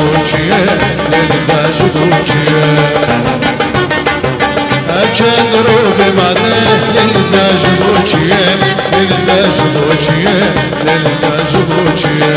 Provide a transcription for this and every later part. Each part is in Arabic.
بوچیه لنزاج بوچیه اکن رو بمانه لنزاج بوچیه لنزاج بوچیه لنزاج بوچیه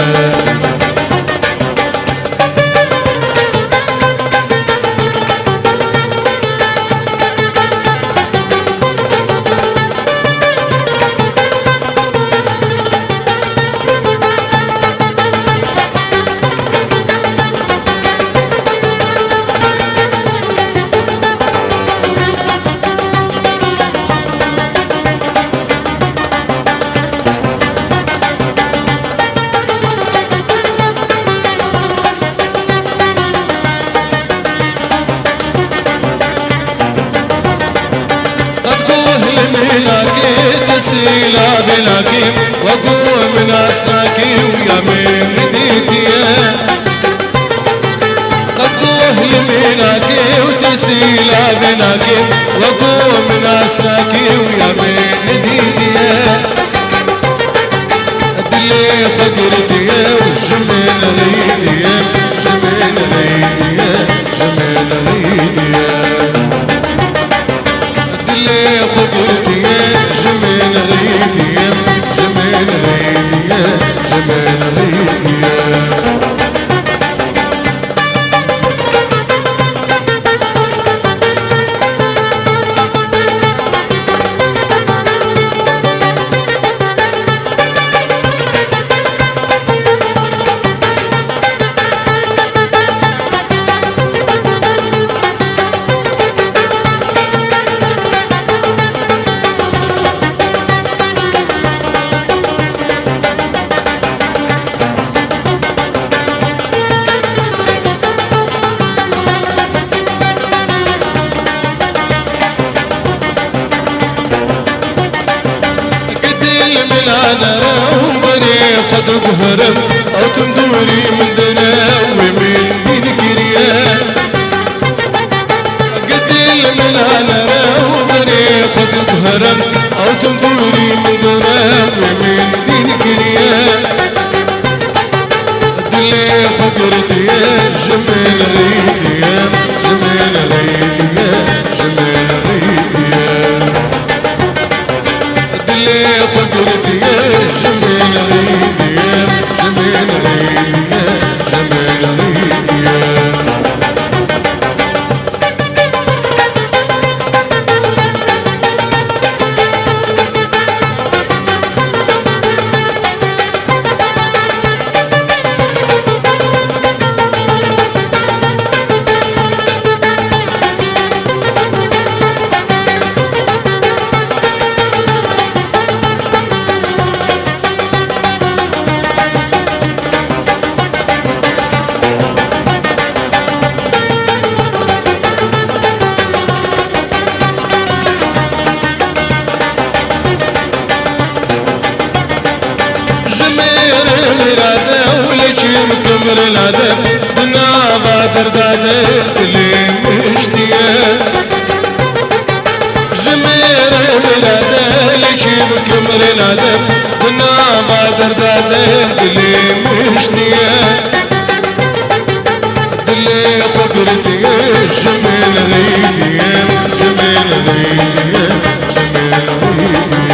سيلا بلاكي وقوم ناساكي ويا من رديتي قد قوه يميناكي وتسيلا بلاكي وقوم ناساكي ويا من رديتي دلي فقرتي وجميل غيدي جميل غيدي جميل غيدي دلي فقرتي جميل غيدي جميل غيدي جميل غيدي انا وبري خد بهرب او تمدوري من دنا ومن دين كريا قتل من انا وبري خد بهرب او تمدوري من دنا ومن دين كريا دلي خقرتي جميل غيدي جميل غيدي جميل غيدي دلي خقرتي جميل غيدي جميل غيدي جميل غيدي مكمر الادب بنا بادر دادك اللي مشتيه جمير الادب ليش مكمر الادب بنا بادر دادك اللي مشتيه دلي فكرتي جميل غيدي جميل غيدي جميل غيدي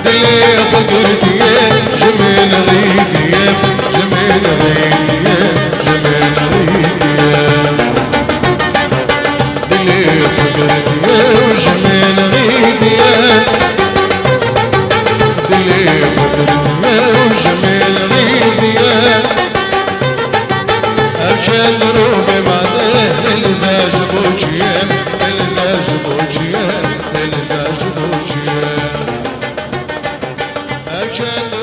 دلي فكرتي جميل غيدي جميل غيدي جميل غيدي دلي فكرتي جميل غيدي دلي فكرتي جميل غيدي أرشد روبي ماده الزاج بوچيه الزاج بوچيه الزاج بوچيه أرشد